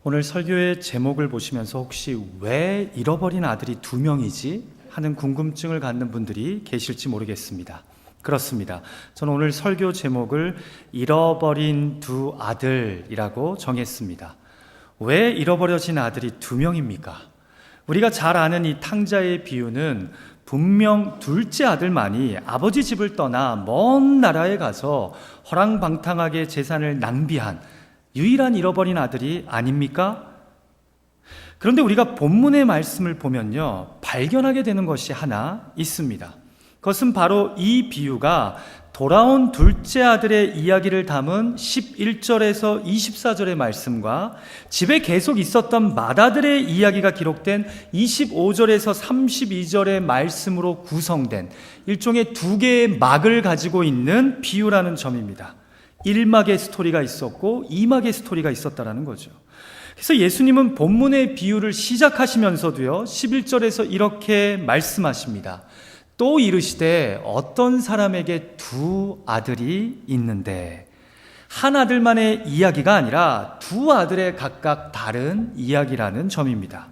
오늘 설교의 제목을 보시면서 혹시 왜 잃어버린 아들이 2명이지? 하는 궁금증을 갖는 분들이 계실지 모르겠습니다. 그렇습니다. 저는 오늘 설교 제목을 잃어버린 2아들이라고 정했습니다. 왜 잃어버려진 아들이 2명입니까? 우리가 잘 아는 이 탕자의 비유는 분명 둘째 아들만이 아버지 집을 떠나 먼 나라에 가서 허랑방탕하게 재산을 낭비한 유일한 잃어버린 아들이 아닙니까? 그런데 우리가 본문의 말씀을 보면요, 발견하게 되는 것이 하나 있습니다. 그것은 바로 이 비유가 돌아온 둘째 아들의 이야기를 담은 11절에서 24절의 말씀과 집에 계속 있었던 맏아들의 이야기가 기록된 25절에서 32절의 말씀으로 구성된 일종의 2개의 막을 가지고 있는 비유라는 점입니다. 1막의 스토리가 있었고 2막의 스토리가 있었다라는 거죠. 그래서 예수님은 본문의 비유를 시작하시면서도요, 11절에서 이렇게 말씀하십니다. 또 이르시되 어떤 사람에게 2아들이 있는데, 한 아들만의 이야기가 아니라 2아들의 각각 다른 이야기라는 점입니다.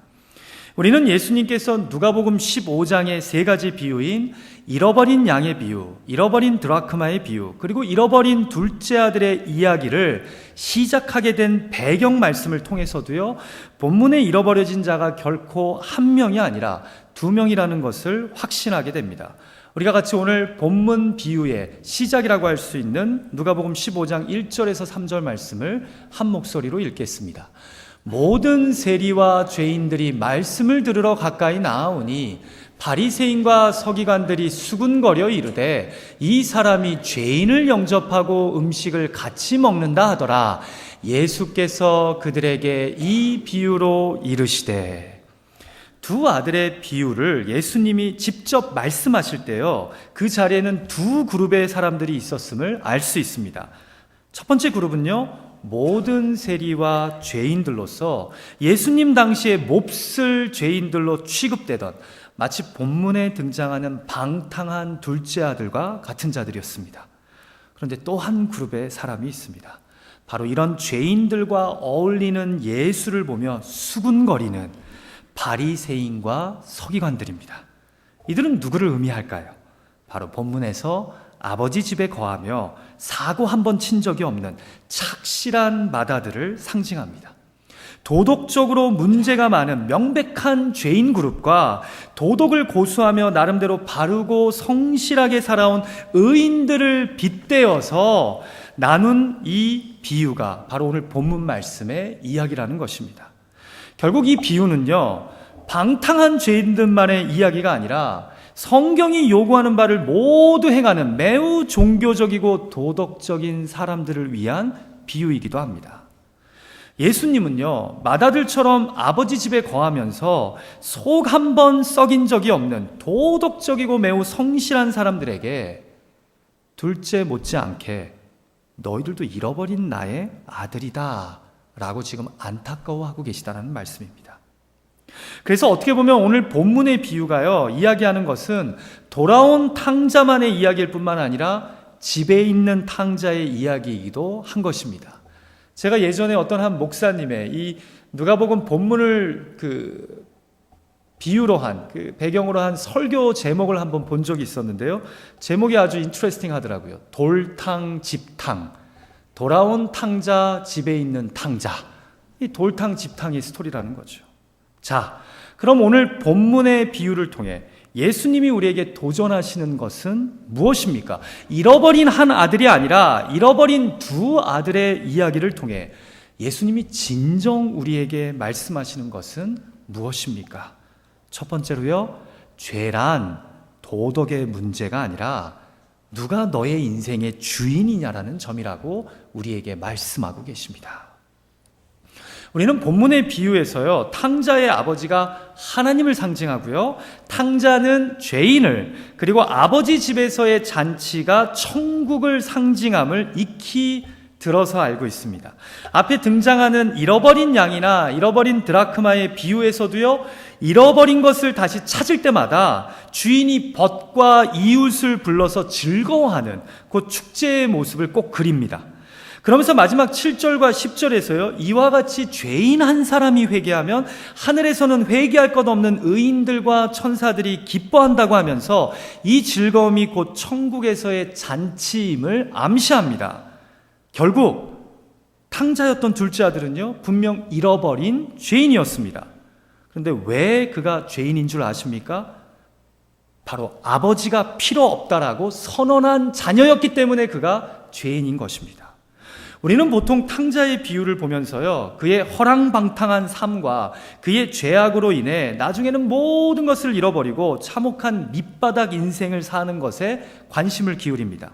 우리는 예수님께서 누가복음 15장의 3가지 비유인 잃어버린 양의 비유, 잃어버린 드라크마의 비유, 그리고 잃어버린 둘째 아들의 이야기를 시작하게 된 배경 말씀을 통해서도요, 본문에 잃어버려진 자가 결코 1명이 아니라 2명이라는 것을 확신하게 됩니다. 우리가 같이 오늘 본문 비유의 시작이라고 할 수 있는 누가복음 15장 1절에서 3절 말씀을 한 목소리로 읽겠습니다. 모든 세리와 죄인들이 말씀을 들으러 가까이 나아오니 바리새인과 서기관들이 수군거려 이르되 이 사람이 죄인을 영접하고 음식을 같이 먹는다 하더라. 예수께서 그들에게 이 비유로 이르시되, 2아들의 비유를 예수님이 직접 말씀하실 때요, 그 자리에는 2 그룹의 사람들이 있었음을 알 수 있습니다. 첫 번째 그룹은요, 모든 세리와 죄인들로서 예수님 당시에 몹쓸 죄인들로 취급되던, 마치 본문에 등장하는 방탕한 둘째 아들과 같은 자들이었습니다. 그런데 또 한 그룹의 사람이 있습니다. 바로 이런 죄인들과 어울리는 예수를 보며 수군거리는 바리새인과 서기관들입니다. 이들은 누구를 의미할까요? 바로 본문에서 아버지 집에 거하며 사고 한 번 친 적이 없는 착실한 맏아들을 상징합니다. 도덕적으로 문제가 많은 명백한 죄인 그룹과 도덕을 고수하며 나름대로 바르고 성실하게 살아온 의인들을 빗대어서 나눈 이 비유가 바로 오늘 본문 말씀의 이야기라는 것입니다. 결국 이 비유는요, 방탕한 죄인들만의 이야기가 아니라 성경이 요구하는 바를 모두 행하는 매우 종교적이고 도덕적인 사람들을 위한 비유이기도 합니다. 예수님은요, 맏아들처럼 아버지 집에 거하면서 속 한 번 썩인 적이 없는 도덕적이고 매우 성실한 사람들에게 둘째 못지않게 너희들도 잃어버린 나의 아들이다 라고 지금 안타까워하고 계시다는 말씀입니다. 그래서 어떻게 보면 오늘 본문의 비유가요, 이야기하는 것은 돌아온 탕자만의 이야기일 뿐만 아니라 집에 있는 탕자의 이야기이기도 한 것입니다. 제가 예전에 어떤 한 목사님의 이 누가복음 본문을 비유로 한, 배경으로 한 설교 제목을 한번 본 적이 있었는데요, 제목이 아주 인트레스팅 하더라고요. 돌탕 집탕, 돌아온 탕자 집에 있는 탕자. 이 돌탕 집탕의 스토리라는 거죠. 자, 그럼 오늘 본문의 비유를 통해 예수님이 우리에게 도전하시는 것은 무엇입니까? 잃어버린 한 아들이 아니라 잃어버린 2아들의 이야기를 통해 예수님이 진정 우리에게 말씀하시는 것은 무엇입니까? 첫 번째로요, 죄란 도덕의 문제가 아니라 누가 너의 인생의 주인이냐라는 점이라고 우리에게 말씀하고 계십니다. 우리는 본문의 비유에서요, 탕자의 아버지가 하나님을 상징하고요, 탕자는 죄인을, 그리고 아버지 집에서의 잔치가 천국을 상징함을 익히 들어서 알고 있습니다. 앞에 등장하는 잃어버린 양이나 잃어버린 드라크마의 비유에서도요, 잃어버린 것을 다시 찾을 때마다 주인이 벗과 이웃을 불러서 즐거워하는 그 축제의 모습을 꼭 그립니다. 그러면서 마지막 7절과 10절에서요, 이와 같이 죄인 한 사람이 회개하면 하늘에서는 회개할 것 없는 의인들과 천사들이 기뻐한다고 하면서 이 즐거움이 곧 천국에서의 잔치임을 암시합니다. 결국 탕자였던 둘째 아들은요, 분명 잃어버린 죄인이었습니다. 그런데 왜 그가 죄인인 줄 아십니까? 바로 아버지가 필요 없다라고 선언한 자녀였기 때문에 그가 죄인인 것입니다. 우리는 보통 탕자의 비유를 보면서요, 그의 허랑방탕한 삶과 그의 죄악으로 인해 나중에는 모든 것을 잃어버리고 참혹한 밑바닥 인생을 사는 것에 관심을 기울입니다.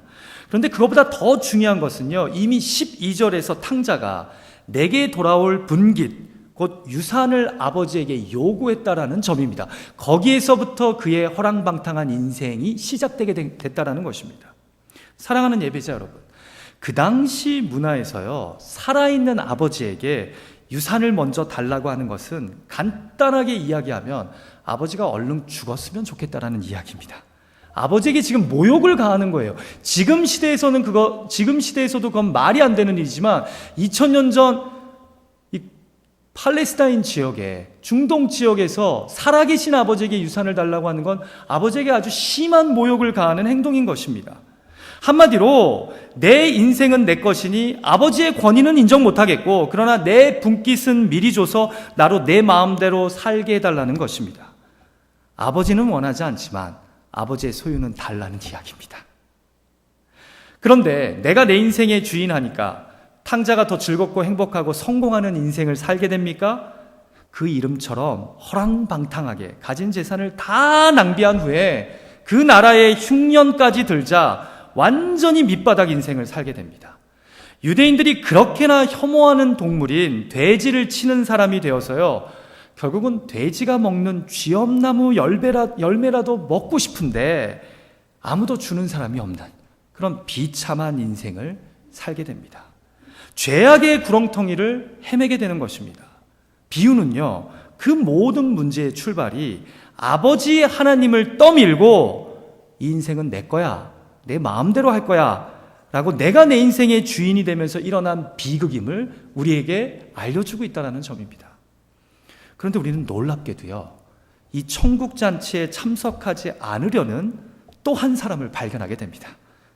그런데 그것보다 더 중요한 것은요, 이미 12절에서 탕자가 내게 돌아올 분깃, 곧 유산을 아버지에게 요구했다라는 점입니다. 거기에서부터 그의 허랑방탕한 인생이 시작되게 됐다라는 것입니다. 사랑하는 예배자 여러분, 그 당시 문화에서요, 살아있는 아버지에게 유산을 먼저 달라고 하는 것은 간단하게 이야기하면 아버지가 얼른 죽었으면 좋겠다라는 이야기입니다. 아버지에게 지금 모욕을 가하는 거예요. 지금 시대에서도 그건 말이 안 되는 일이지만 2000년 전 이 팔레스타인 지역에, 중동 지역에서 살아계신 아버지에게 유산을 달라고 하는 건 아버지에게 아주 심한 모욕을 가하는 행동인 것입니다. 한마디로 내 인생은 내 것이니 아버지의 권위는 인정 못하겠고, 그러나 내 분깃은 미리 줘서 나로 내 마음대로 살게 해달라는 것입니다. 아버지는 원하지 않지만 아버지의 소유는 달라는 이야기입니다. 그런데 내가 내 인생의 주인하니까 탕자가 더 즐겁고 행복하고 성공하는 인생을 살게 됩니까? 그 이름처럼 허랑방탕하게 가진 재산을 다 낭비한 후에 그 나라의 흉년까지 들자 완전히 밑바닥 인생을 살게 됩니다. 유대인들이 그렇게나 혐오하는 동물인 돼지를 치는 사람이 되어서요, 결국은 돼지가 먹는 쥐엄나무 열매라도 먹고 싶은데 아무도 주는 사람이 없는 그런 비참한 인생을 살게 됩니다. 죄악의 구렁텅이를 헤매게 되는 것입니다. 비유는요, 그 모든 문제의 출발이 아버지 하나님을 떠밀고 이 인생은 내 거야, 내 마음대로 할 거야 라고 내가 내 인생의 주인이 되면서 일어난 비극임을 우리에게 알려주고 있다는 점입니다. 그런데 우리는 놀랍게도요, 이 천국잔치에 참석하지 않으려는 또 한 사람을 발견하게 됩니다.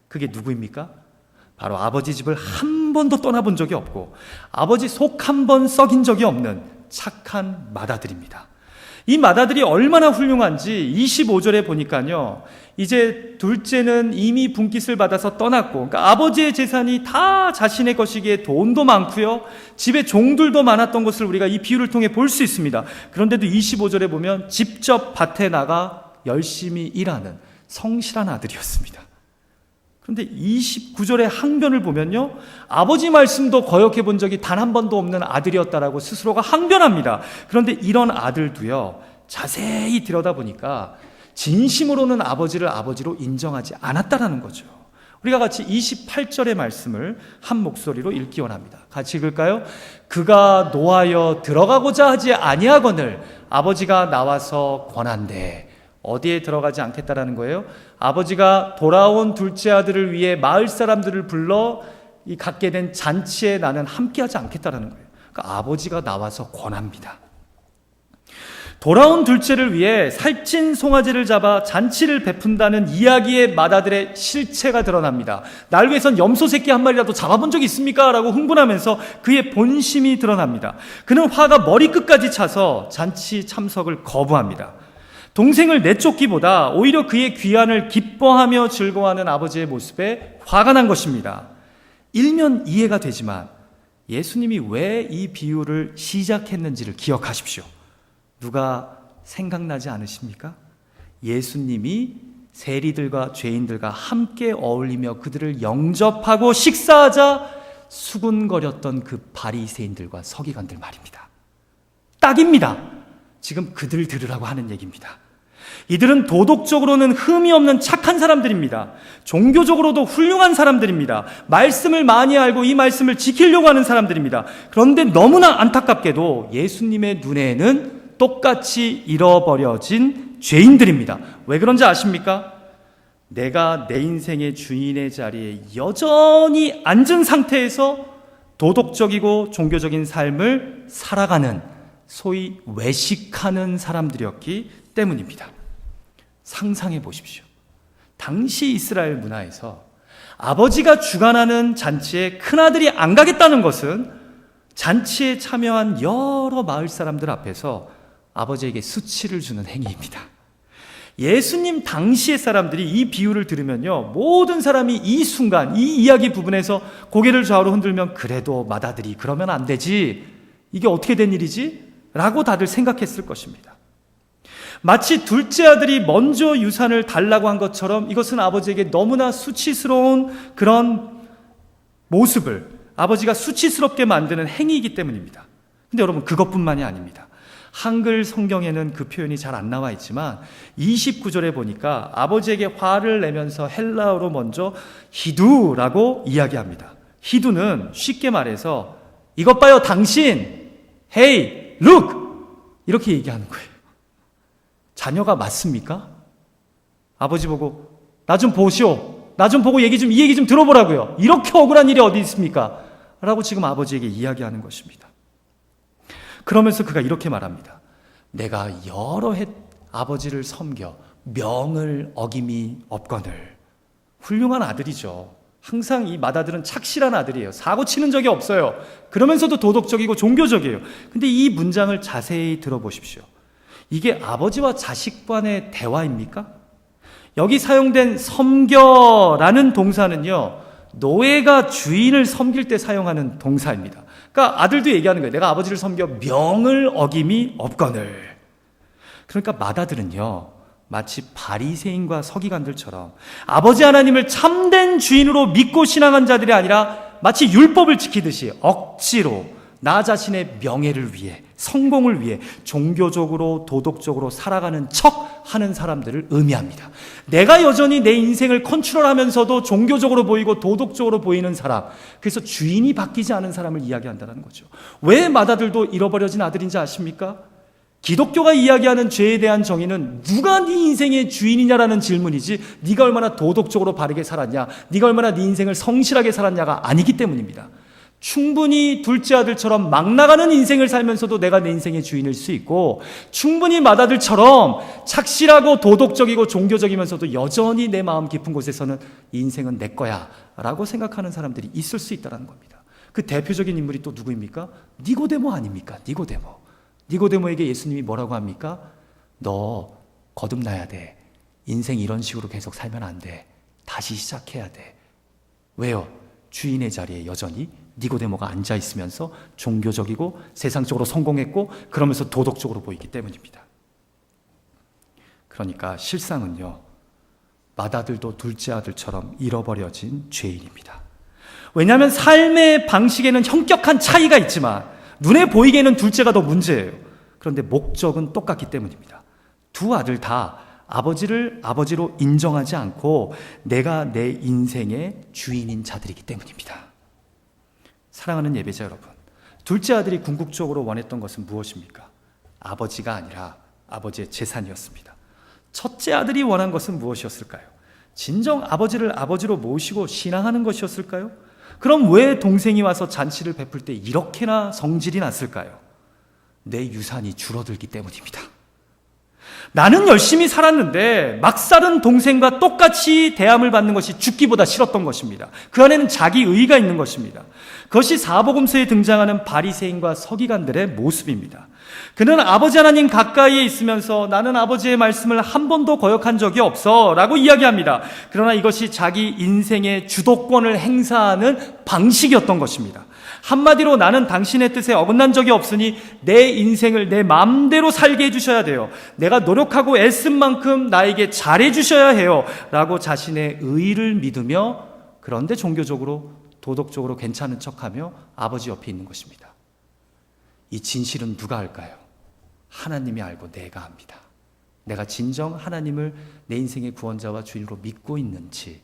그게 누구입니까? 바로 아버지 집을 한 번도 떠나본 적이 없고 아버지 속 한 번 썩인 적이 없는 착한 맏아들입니다. 이 맏아들이 얼마나 훌륭한지 25절에 보니까요, 이제 둘째는 이미 분깃을 받아서 떠났고, 그러니까 아버지의 재산이 다 자신의 것이기에 돈도 많고요, 집에 종들도 많았던 것을 우리가 이 비유를 통해 볼 수 있습니다. 그런데도 25절에 보면 직접 밭에 나가 열심히 일하는 성실한 아들이었습니다. 그런데 29절의 항변을 보면요, 아버지 말씀도 거역해 본 적이 단 한 번도 없는 아들이었다라고 스스로가 항변합니다. 그런데 이런 아들도요, 자세히 들여다보니까 진심으로는 아버지를 아버지로 인정하지 않았다라는 거죠. 우리가 같이 28절의 말씀을 한 목소리로 읽기 원합니다. 같이 읽을까요? 그가 노하여 들어가고자 하지 아니하거늘 아버지가 나와서 권한대. 어디에 들어가지 않겠다라는 거예요? 아버지가 돌아온 둘째 아들을 위해 마을 사람들을 불러 이 갖게 된 잔치에 나는 함께하지 않겠다라는 거예요. 그러니까 아버지가 나와서 권합니다. 돌아온 둘째를 위해 살찐 송아지를 잡아 잔치를 베푼다는 이야기의 맏아들의 실체가 드러납니다. 날 위해선 염소 새끼 한 마리라도 잡아본 적이 있습니까? 라고 흥분하면서 그의 본심이 드러납니다. 그는 화가 머리끝까지 차서 잔치 참석을 거부합니다. 동생을 내쫓기보다 오히려 그의 귀환을 기뻐하며 즐거워하는 아버지의 모습에 화가 난 것입니다. 일면 이해가 되지만 예수님이 왜 이 비유를 시작했는지를 기억하십시오. 누가 생각나지 않으십니까? 예수님이 세리들과 죄인들과 함께 어울리며 그들을 영접하고 식사하자 수군거렸던 그 바리새인들과 서기관들 말입니다. 딱입니다. 지금 그들 들으라고 하는 얘기입니다. 이들은 도덕적으로는 흠이 없는 착한 사람들입니다. 종교적으로도 훌륭한 사람들입니다. 말씀을 많이 알고 이 말씀을 지키려고 하는 사람들입니다. 그런데 너무나 안타깝게도 예수님의 눈에는 똑같이 잃어버려진 죄인들입니다. 왜 그런지 아십니까? 내가 내 인생의 주인의 자리에 여전히 앉은 상태에서 도덕적이고 종교적인 삶을 살아가는, 소위 외식하는 사람들이었기 때문입니다. 상상해 보십시오. 당시 이스라엘 문화에서 아버지가 주관하는 잔치에 큰아들이 안 가겠다는 것은 잔치에 참여한 여러 마을 사람들 앞에서 아버지에게 수치를 주는 행위입니다. 예수님 당시의 사람들이 이 비유를 들으면요, 모든 사람이 이 순간, 이 이야기 부분에서 고개를 좌우로 흔들면 그래도 맏아들이 그러면 안 되지, 이게 어떻게 된 일이지? 라고 다들 생각했을 것입니다. 마치 둘째 아들이 먼저 유산을 달라고 한 것처럼 이것은 아버지에게 너무나 수치스러운 그런 모습을 아버지가 수치스럽게 만드는 행위이기 때문입니다. 근데 여러분, 그것뿐만이 아닙니다. 한글 성경에는 그 표현이 잘 안 나와 있지만 29절에 보니까 아버지에게 화를 내면서 헬라어로 먼저 히두라고 이야기합니다. 히두는 쉽게 말해서 이것 봐요 당신, Hey, look, 이렇게 얘기하는 거예요. 자녀가 맞습니까? 아버지 보고 나 좀 보시오, 나 좀 보고 이 얘기 좀 들어보라고요. 이렇게 억울한 일이 어디 있습니까? 라고 지금 아버지에게 이야기하는 것입니다. 그러면서 그가 이렇게 말합니다. 내가 여러 해 아버지를 섬겨 명을 어김이 없거늘. 훌륭한 아들이죠. 항상 이 맏아들은 착실한 아들이에요. 사고 치는 적이 없어요. 그러면서도 도덕적이고 종교적이에요. 근데 이 문장을 자세히 들어보십시오. 이게 아버지와 자식 간의 대화입니까? 여기 사용된 섬겨라는 동사는요, 노예가 주인을 섬길 때 사용하는 동사입니다. 그러니까 아들도 얘기하는 거예요. 내가 아버지를 섬겨 명을 어김이 없거늘. 그러니까 맏아들은요, 마치 바리새인과 서기관들처럼 아버지 하나님을 참된 주인으로 믿고 신앙한 자들이 아니라 마치 율법을 지키듯이 억지로 나 자신의 명예를 위해, 성공을 위해 종교적으로 도덕적으로 살아가는 척 하는 사람들을 의미합니다. 내가 여전히 내 인생을 컨트롤하면서도 종교적으로 보이고 도덕적으로 보이는 사람, 그래서 주인이 바뀌지 않은 사람을 이야기한다는 거죠. 왜 맏아들도 잃어버려진 아들인지 아십니까? 기독교가 이야기하는 죄에 대한 정의는 누가 네 인생의 주인이냐라는 질문이지, 네가 얼마나 도덕적으로 바르게 살았냐, 네가 얼마나 네 인생을 성실하게 살았냐가 아니기 때문입니다. 충분히 둘째 아들처럼 막 나가는 인생을 살면서도 내가 내 인생의 주인일 수 있고, 충분히 맏아들처럼 착실하고 도덕적이고 종교적이면서도 여전히 내 마음 깊은 곳에서는 이 인생은 내 거야 라고 생각하는 사람들이 있을 수 있다는 겁니다. 그 대표적인 인물이 또 누구입니까? 니고데모 아닙니까? 니고데모에게 예수님이 뭐라고 합니까? 너 거듭나야 돼. 인생 이런 식으로 계속 살면 안 돼. 다시 시작해야 돼. 왜요? 주인의 자리에 여전히 니고데모가 앉아 있으면서 종교적이고 세상적으로 성공했고 그러면서 도덕적으로 보이기 때문입니다. 그러니까 실상은요, 맏아들도 둘째 아들처럼 잃어버려진 죄인입니다. 왜냐하면 삶의 방식에는 현격한 차이가 있지만 눈에 보이기에는 둘째가 더 문제예요. 그런데 목적은 똑같기 때문입니다. 두 아들 다 아버지를 아버지로 인정하지 않고 내가 내 인생의 주인인 자들이기 때문입니다. 사랑하는 예배자 여러분, 둘째 아들이 궁극적으로 원했던 것은 무엇입니까? 아버지가 아니라 아버지의 재산이었습니다. 첫째 아들이 원한 것은 무엇이었을까요? 진정 아버지를 아버지로 모시고 신앙하는 것이었을까요? 그럼 왜 동생이 와서 잔치를 베풀 때 이렇게나 성질이 났을까요? 내 유산이 줄어들기 때문입니다. 나는 열심히 살았는데 막살은 동생과 똑같이 대함을 받는 것이 죽기보다 싫었던 것입니다. 그 안에는 자기 의의가 있는 것입니다. 그것이 사복음서에 등장하는 바리새인과 서기관들의 모습입니다. 그는 아버지 하나님 가까이에 있으면서 나는 아버지의 말씀을 한 번도 거역한 적이 없어 라고 이야기합니다. 그러나 이것이 자기 인생의 주도권을 행사하는 방식이었던 것입니다. 한마디로 나는 당신의 뜻에 어긋난 적이 없으니 내 인생을 내 마음대로 살게 해주셔야 돼요. 내가 노력하고 애쓴 만큼 나에게 잘해 주셔야 해요 라고 자신의 의의를 믿으며, 그런데 종교적으로 도덕적으로 괜찮은 척하며 아버지 옆에 있는 것입니다. 이 진실은 누가 알까요? 하나님이 알고 내가 압니다. 내가 진정 하나님을 내 인생의 구원자와 주인으로 믿고 있는지,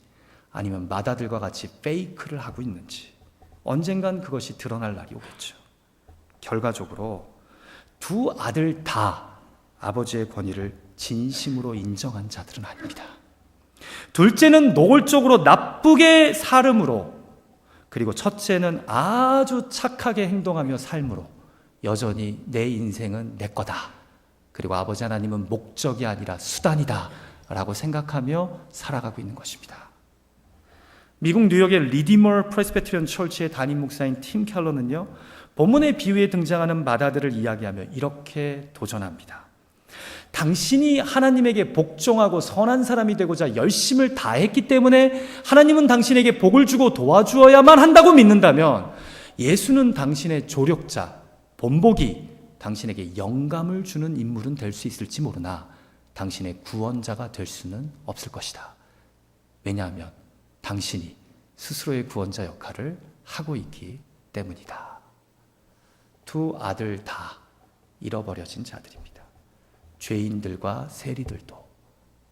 아니면 맏아들과 같이 페이크를 하고 있는지 언젠간 그것이 드러날 날이 오겠죠. 결과적으로 두 아들 다 아버지의 권위를 진심으로 인정한 자들은 아닙니다. 둘째는 노골적으로 나쁘게 살음으로, 그리고 첫째는 아주 착하게 행동하며 삶으로 여전히 내 인생은 내 거다, 그리고 아버지 하나님은 목적이 아니라 수단이다 라고 생각하며 살아가고 있는 것입니다. 미국 뉴욕의 리디머 프레스비테리언 처치의 담임 목사인 팀 켈러는요, 본문의 비유에 등장하는 마다들을 이야기하며 이렇게 도전합니다. 당신이 하나님에게 복종하고 선한 사람이 되고자 열심을 다했기 때문에 하나님은 당신에게 복을 주고 도와주어야만 한다고 믿는다면, 예수는 당신의 조력자, 본보기, 당신에게 영감을 주는 인물은 될 수 있을지 모르나 당신의 구원자가 될 수는 없을 것이다. 왜냐하면 당신이 스스로의 구원자 역할을 하고 있기 때문이다. 두 아들 다 잃어버려진 자들입니다. 죄인들과 세리들도,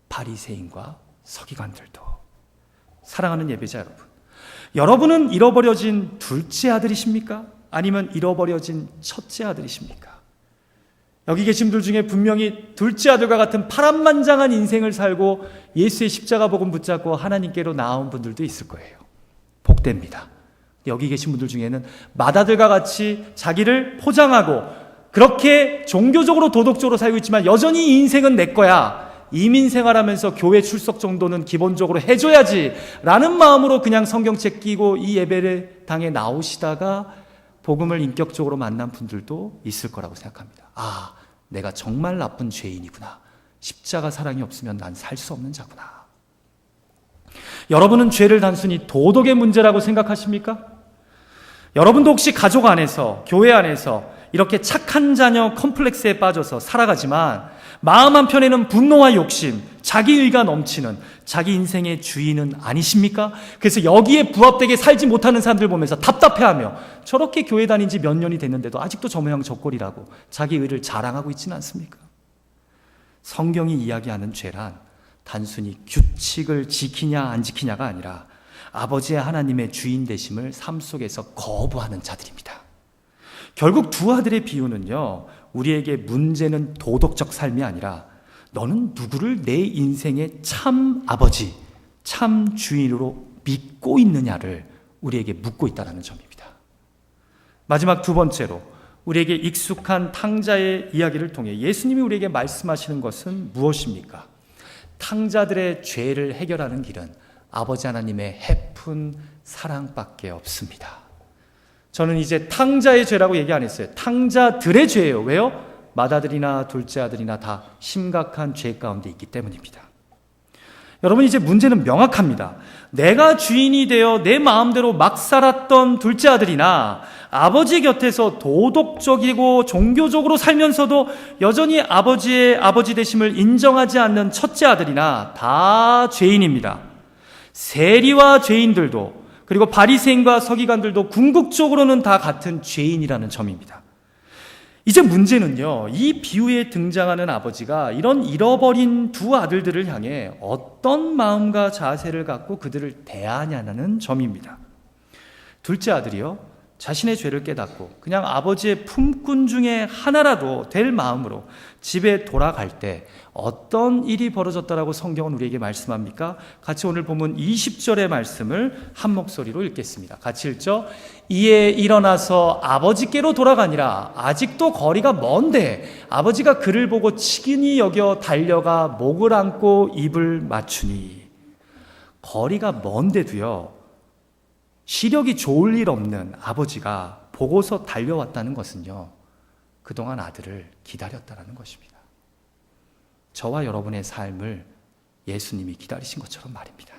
바리새인과 서기관들도. 사랑하는 예배자 여러분, 여러분은 잃어버려진 둘째 아들이십니까? 아니면 잃어버려진 첫째 아들이십니까? 여기 계신 분들 중에 분명히 둘째 아들과 같은 파란만장한 인생을 살고 예수의 십자가 복음 붙잡고 하나님께로 나온 분들도 있을 거예요. 복됩니다. 여기 계신 분들 중에는 맏아들과 같이 자기를 포장하고 그렇게 종교적으로 도덕적으로 살고 있지만 여전히 이 인생은 내 거야, 이민생활하면서 교회 출석 정도는 기본적으로 해줘야지 라는 마음으로 그냥 성경책 끼고 이 예배당에 나오시다가 복음을 인격적으로 만난 분들도 있을 거라고 생각합니다. 아, 내가 정말 나쁜 죄인이구나. 십자가 사랑이 없으면 난 살 수 없는 자구나. 여러분은 죄를 단순히 도덕의 문제라고 생각하십니까? 여러분도 혹시 가족 안에서, 교회 안에서 이렇게 착한 자녀 컴플렉스에 빠져서 살아가지만 마음 한편에는 분노와 욕심, 자기의가 넘치는 자기 인생의 주인은 아니십니까? 그래서 여기에 부합되게 살지 못하는 사람들 보면서 답답해하며 저렇게 교회 다닌 지 몇 년이 됐는데도 아직도 저 모양 저 꼴이라고 자기의를 자랑하고 있지는 않습니까? 성경이 이야기하는 죄란 단순히 규칙을 지키냐 안 지키냐가 아니라 아버지의 하나님의 주인 되심을 삶 속에서 거부하는 자들입니다. 결국 두 아들의 비유는요, 우리에게 문제는 도덕적 삶이 아니라 너는 누구를 내 인생의 참 아버지, 참 주인으로 믿고 있느냐를 우리에게 묻고 있다는 점입니다. 마지막 두 번째로 우리에게 익숙한 탕자의 이야기를 통해 예수님이 우리에게 말씀하시는 것은 무엇입니까? 탕자들의 죄를 해결하는 길은 아버지 하나님의 해픈 사랑밖에 없습니다. 저는 이제 탕자의 죄라고 얘기 안 했어요. 탕자들의 죄예요. 왜요? 맏아들이나 둘째 아들이나 다 심각한 죄 가운데 있기 때문입니다. 여러분, 이제 문제는 명확합니다. 내가 주인이 되어 내 마음대로 막 살았던 둘째 아들이나 아버지 곁에서 도덕적이고 종교적으로 살면서도 여전히 아버지의 아버지 되심을 인정하지 않는 첫째 아들이나 다 죄인입니다. 세리와 죄인들도, 그리고 바리새인과 서기관들도 궁극적으로는 다 같은 죄인이라는 점입니다. 이제 문제는요, 이 비유에 등장하는 아버지가 이런 잃어버린 두 아들들을 향해 어떤 마음과 자세를 갖고 그들을 대하냐는 점입니다. 둘째 아들이요, 자신의 죄를 깨닫고 그냥 아버지의 품꾼 중에 하나라도 될 마음으로 집에 돌아갈 때 어떤 일이 벌어졌다라고 성경은 우리에게 말씀합니까? 같이 오늘 본문 20절의 말씀을 한 목소리로 읽겠습니다. 같이 읽죠. 이에 일어나서 아버지께로 돌아가니라. 아직도 거리가 먼데 아버지가 그를 보고 치근히 여겨 달려가 목을 안고 입을 맞추니. 거리가 먼데도요, 시력이 좋을 일 없는 아버지가 보고서 달려왔다는 것은요, 그동안 아들을 기다렸다는 것입니다. 저와 여러분의 삶을 예수님이 기다리신 것처럼 말입니다.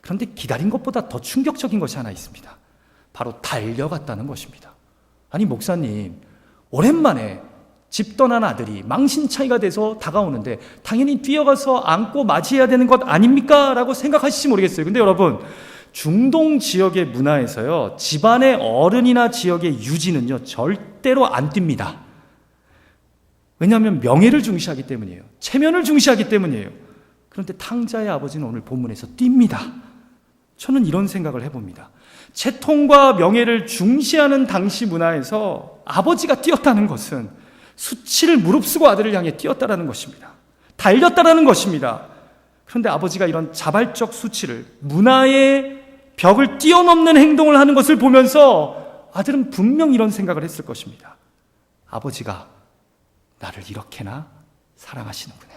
그런데 기다린 것보다 더 충격적인 것이 하나 있습니다. 바로 달려갔다는 것입니다. 아니, 목사님, 오랜만에 집 떠난 아들이 망신차이가 돼서 다가오는데 당연히 뛰어가서 안고 맞이해야 되는 것 아닙니까? 라고 생각하실지 모르겠어요. 근데 여러분, 중동 지역의 문화에서요, 집안의 어른이나 지역의 유지는요, 절대로 안 뜁니다. 왜냐하면 명예를 중시하기 때문이에요. 체면을 중시하기 때문이에요. 그런데 탕자의 아버지는 오늘 본문에서 뜁니다. 저는 이런 생각을 해봅니다. 채통과 명예를 중시하는 당시 문화에서 아버지가 뛰었다는 것은 수치를 무릅쓰고 아들을 향해 뛰었다는 것입니다. 달렸다는 것입니다. 그런데 아버지가 이런 자발적 수치를, 문화의 벽을 뛰어넘는 행동을 하는 것을 보면서 아들은 분명 이런 생각을 했을 것입니다. 아버지가 나를 이렇게나 사랑하시는구나.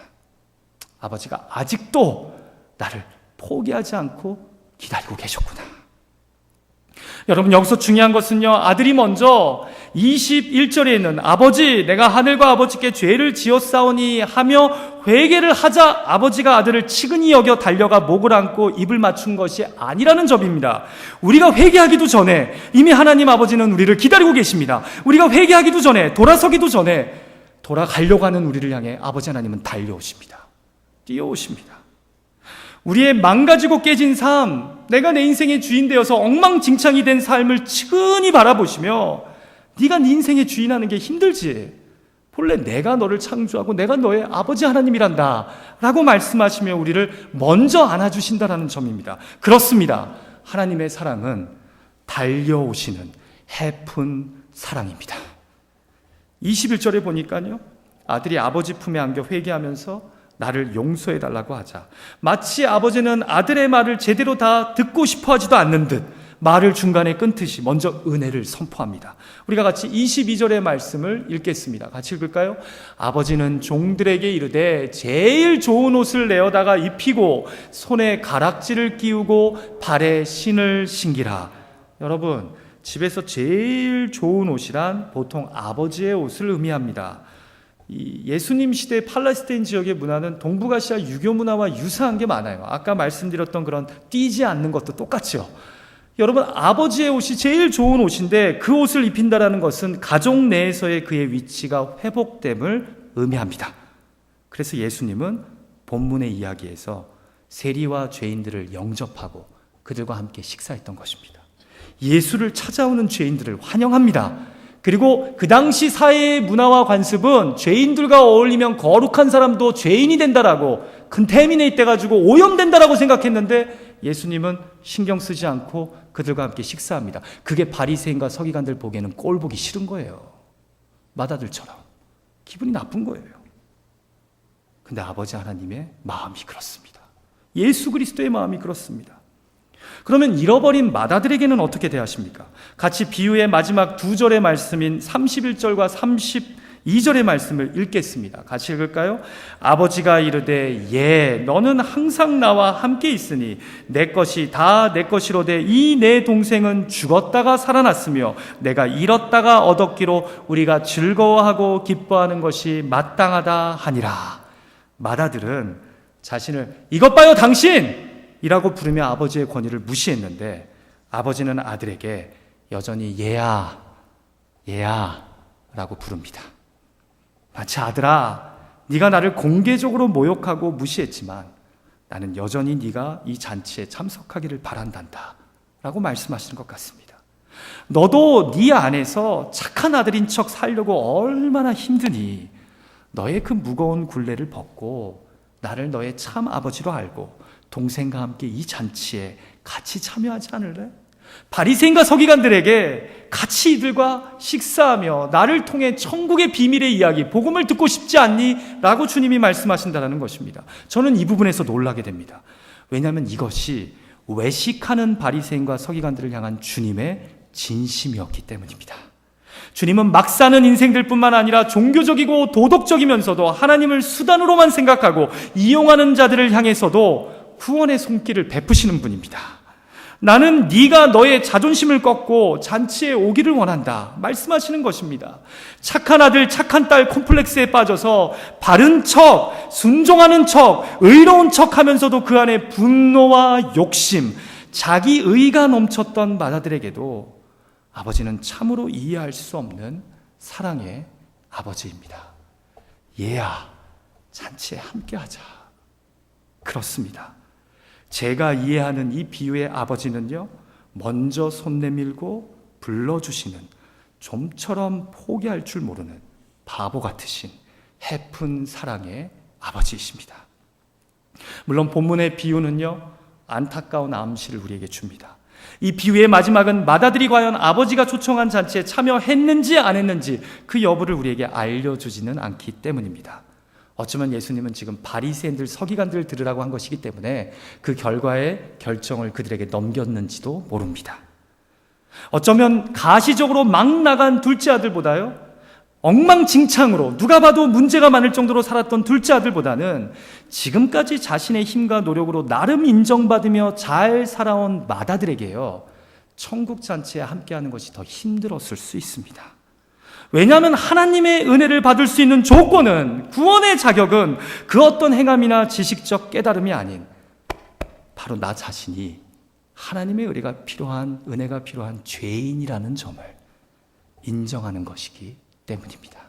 아버지가 아직도 나를 포기하지 않고 기다리고 계셨구나. 여러분, 여기서 중요한 것은요, 아들이 먼저 21절에 있는 아버지, 내가 하늘과 아버지께 죄를 지었사오니 하며 회개를 하자 아버지가 아들을 치근히 여겨 달려가 목을 안고 입을 맞춘 것이 아니라는 점입니다. 우리가 회개하기도 전에 이미 하나님 아버지는 우리를 기다리고 계십니다. 우리가 회개하기도 전에, 돌아서기도 전에 돌아가려고 하는 우리를 향해 아버지 하나님은 달려오십니다. 뛰어오십니다. 우리의 망가지고 깨진 삶, 내가 내 인생의 주인 되어서 엉망진창이 된 삶을 측은히 바라보시며 네가 네 인생의 주인하는 게 힘들지, 본래 내가 너를 창조하고 내가 너의 아버지 하나님이란다 라고 말씀하시며 우리를 먼저 안아주신다는 점입니다. 그렇습니다. 하나님의 사랑은 달려오시는 해픈 사랑입니다. 21절에 보니까요, 아들이 아버지 품에 안겨 회개하면서 나를 용서해달라고 하자, 마치 아버지는 아들의 말을 제대로 다 듣고 싶어 하지도 않는 듯 말을 중간에 끊듯이 먼저 은혜를 선포합니다. 우리가 같이 22절의 말씀을 읽겠습니다. 같이 읽을까요? 아버지는 종들에게 이르되 제일 좋은 옷을 내어다가 입히고 손에 가락지를 끼우고 발에 신을 신기라. 여러분, 집에서 제일 좋은 옷이란 보통 아버지의 옷을 의미합니다. 이 예수님 시대 팔레스타인 지역의 문화는 동북아시아 유교 문화와 유사한 게 많아요. 아까 말씀드렸던 그런 띄지 않는 것도 똑같죠. 여러분, 아버지의 옷이 제일 좋은 옷인데 그 옷을 입힌다라는 것은 가족 내에서의 그의 위치가 회복됨을 의미합니다. 그래서 예수님은 본문의 이야기에서 세리와 죄인들을 영접하고 그들과 함께 식사했던 것입니다. 예수를 찾아오는 죄인들을 환영합니다. 그리고 그 당시 사회의 문화와 관습은 죄인들과 어울리면 거룩한 사람도 죄인이 된다라고, 컨테미네이트 돼가지고 오염된다라고 생각했는데 예수님은 신경 쓰지 않고 그들과 함께 식사합니다. 그게 바리새인과 서기관들 보기에는 꼴 보기 싫은 거예요. 마다들처럼 기분이 나쁜 거예요. 근데 아버지 하나님의 마음이 그렇습니다. 예수 그리스도의 마음이 그렇습니다. 그러면 잃어버린 마다들에게는 어떻게 대하십니까? 같이 비유의 마지막 두 절의 말씀인 31절과 32절의 말씀을 읽겠습니다. 같이 읽을까요? 아버지가 이르되 예, 너는 항상 나와 함께 있으니 내 것이 다 내 것이로되 이 내 동생은 죽었다가 살아났으며 내가 잃었다가 얻었기로 우리가 즐거워하고 기뻐하는 것이 마땅하다 하니라. 마다들은 자신을 이것 봐요 당신! 이라고 부르며 아버지의 권위를 무시했는데 아버지는 아들에게 여전히 얘야, 얘야 라고 부릅니다. 마치 아들아, 네가 나를 공개적으로 모욕하고 무시했지만 나는 여전히 네가 이 잔치에 참석하기를 바란단다 라고 말씀하시는 것 같습니다. 너도 네 안에서 착한 아들인 척 살려고 얼마나 힘드니 너의 그 무거운 굴레를 벗고 나를 너의 참 아버지로 알고 동생과 함께 이 잔치에 같이 참여하지 않을래? 바리새인과 서기관들에게 같이 이들과 식사하며 나를 통해 천국의 비밀의 이야기, 복음을 듣고 싶지 않니? 라고 주님이 말씀하신다는 것입니다. 저는 이 부분에서 놀라게 됩니다. 왜냐하면 이것이 외식하는 바리새인과 서기관들을 향한 주님의 진심이었기 때문입니다. 주님은 막 사는 인생들 뿐만 아니라 종교적이고 도덕적이면서도 하나님을 수단으로만 생각하고 이용하는 자들을 향해서도 구원의 손길을 베푸시는 분입니다. 나는 네가 너의 자존심을 꺾고 잔치에 오기를 원한다 말씀하시는 것입니다. 착한 아들, 착한 딸 콤플렉스에 빠져서 바른 척, 순종하는 척, 의로운 척 하면서도 그 안에 분노와 욕심, 자기의가 넘쳤던 마다들에게도 아버지는 참으로 이해할 수 없는 사랑의 아버지입니다. 얘야, 잔치에 함께하자. 그렇습니다. 제가 이해하는 이 비유의 아버지는요, 먼저 손 내밀고 불러주시는, 좀처럼 포기할 줄 모르는 바보 같으신 해픈 사랑의 아버지이십니다. 물론 본문의 비유는요, 안타까운 암시를 우리에게 줍니다. 이 비유의 마지막은 마다들이 과연 아버지가 초청한 잔치에 참여했는지 안 했는지 그 여부를 우리에게 알려주지는 않기 때문입니다. 어쩌면 예수님은 지금 바리새인들, 서기관들 들으라고 한 것이기 때문에 그 결과의 결정을 그들에게 넘겼는지도 모릅니다. 어쩌면 가시적으로 막 나간 둘째 아들보다요, 엉망진창으로 누가 봐도 문제가 많을 정도로 살았던 둘째 아들보다는 지금까지 자신의 힘과 노력으로 나름 인정받으며 잘 살아온 맏아들에게요, 천국 잔치에 함께하는 것이 더 힘들었을 수 있습니다. 왜냐하면 하나님의 은혜를 받을 수 있는 조건은, 구원의 자격은 그 어떤 행함이나 지식적 깨달음이 아닌 바로 나 자신이 하나님의 은혜가 필요한 죄인이라는 점을 인정하는 것이기 때문입니다.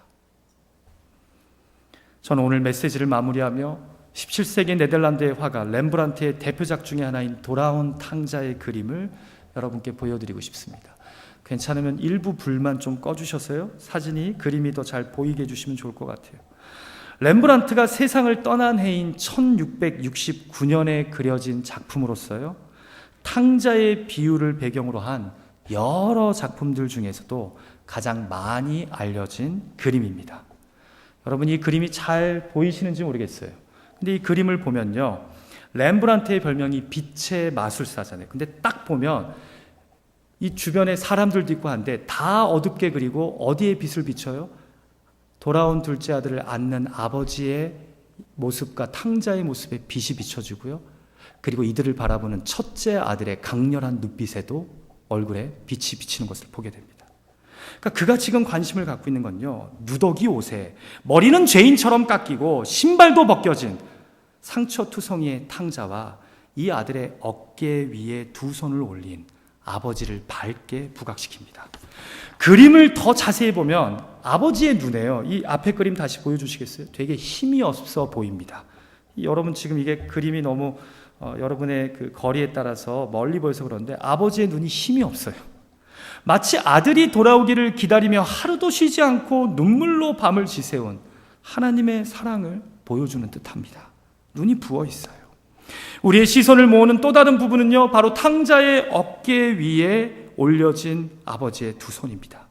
저는 오늘 메시지를 마무리하며 17세기 네덜란드의 화가 렘브란트의 대표작 중에 하나인 돌아온 탕자의 그림을 여러분께 보여드리고 싶습니다. 괜찮으면 일부 불만 좀 꺼주셔서요, 사진이, 그림이 더 잘 보이게 해주시면 좋을 것 같아요. 렘브란트가 세상을 떠난 해인 1669년에 그려진 작품으로서요, 탕자의 비유를 배경으로 한 여러 작품들 중에서도 가장 많이 알려진 그림입니다. 여러분, 이 그림이 잘 보이시는지 모르겠어요. 근데 이 그림을 보면요, 렘브란트의 별명이 빛의 마술사잖아요. 근데 딱 보면 이 주변에 사람들도 있고 한데 다 어둡게 그리고 어디에 빛을 비춰요? 돌아온 둘째 아들을 안는 아버지의 모습과 탕자의 모습에 빛이 비춰지고요, 그리고 이들을 바라보는 첫째 아들의 강렬한 눈빛에도 얼굴에 빛이 비치는 것을 보게 됩니다. 그러니까 그가 지금 관심을 갖고 있는 건요, 누더기 옷에 머리는 죄인처럼 깎이고 신발도 벗겨진 상처투성이의 탕자와 이 아들의 어깨 위에 두 손을 올린 아버지를 밝게 부각시킵니다. 그림을 더 자세히 보면 아버지의 눈에요, 이 앞에 그림 다시 보여주시겠어요? 되게 힘이 없어 보입니다. 여러분, 지금 이게 그림이 너무 여러분의 그 거리에 따라서 멀리 보여서 그런데 아버지의 눈이 힘이 없어요. 마치 아들이 돌아오기를 기다리며 하루도 쉬지 않고 눈물로 밤을 지새운 하나님의 사랑을 보여주는 듯합니다. 눈이 부어 있어요. 우리의 시선을 모으는 또 다른 부분은요, 바로 탕자의 어깨 위에 올려진 아버지의 두 손입니다.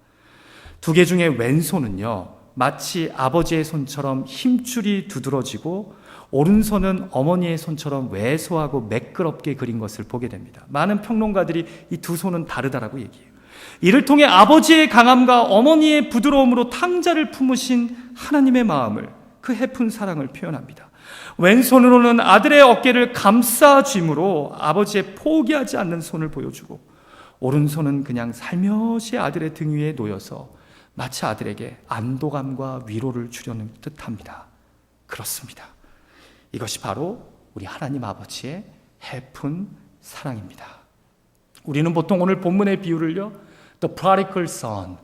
두 개 중에 왼손은요, 마치 아버지의 손처럼 힘줄이 두드러지고 오른손은 어머니의 손처럼 왜소하고 매끄럽게 그린 것을 보게 됩니다. 많은 평론가들이 이 두 손은 다르다라고 얘기해요. 이를 통해 아버지의 강함과 어머니의 부드러움으로 탕자를 품으신 하나님의 마음을, 그 해픈 사랑을 표현합니다. 왼손으로는 아들의 어깨를 감싸쥐므로 아버지의 포기하지 않는 손을 보여주고, 오른손은 그냥 살며시 아들의 등 위에 놓여서 마치 아들에게 안도감과 위로를 주려는 듯합니다. 그렇습니다. 이것이 바로 우리 하나님 아버지의 해픈 사랑입니다. 우리는 보통 오늘 본문의 비유를요, The Prodigal Son,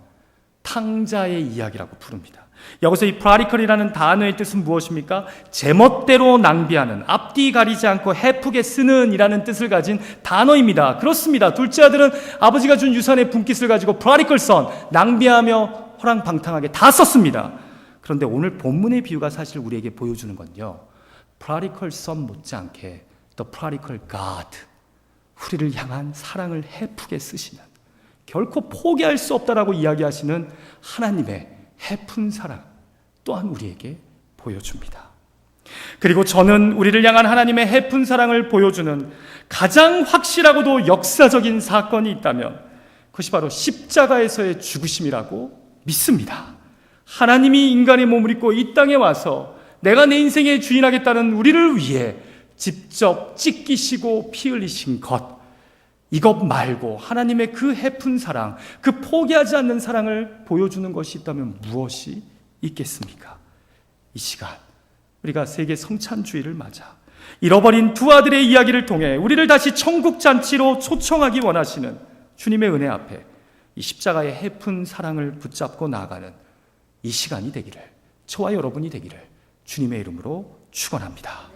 탕자의 이야기라고 부릅니다. 여기서 이 prodigal이라는 단어의 뜻은 무엇입니까? 제멋대로 낭비하는, 앞뒤 가리지 않고 해프게 쓰는 이라는 뜻을 가진 단어입니다. 그렇습니다. 둘째 아들은 아버지가 준 유산의 분깃을 가지고 prodigal son, 낭비하며 호랑방탕하게 다 썼습니다. 그런데 오늘 본문의 비유가 사실 우리에게 보여주는 건요, prodigal son 못지않게 the prodigal God, 우리를 향한 사랑을 해프게 쓰시는, 결코 포기할 수 없다라고 이야기하시는 하나님의 해픈 사랑 또한 우리에게 보여줍니다. 그리고 저는 우리를 향한 하나님의 해픈 사랑을 보여주는 가장 확실하고도 역사적인 사건이 있다면 그것이 바로 십자가에서의 죽으심이라고 믿습니다. 하나님이 인간의 몸을 입고 이 땅에 와서 내가 내 인생의 주인하겠다는 우리를 위해 직접 찢기시고 피 흘리신 것, 이것 말고 하나님의 그 해픈 사랑, 그 포기하지 않는 사랑을 보여주는 것이 있다면 무엇이 있겠습니까? 이 시간 우리가 세계 성찬주의를 맞아 잃어버린 두 아들의 이야기를 통해 우리를 다시 천국 잔치로 초청하기 원하시는 주님의 은혜 앞에 이 십자가의 해픈 사랑을 붙잡고 나아가는 이 시간이 되기를, 저와 여러분이 되기를 주님의 이름으로 축원합니다.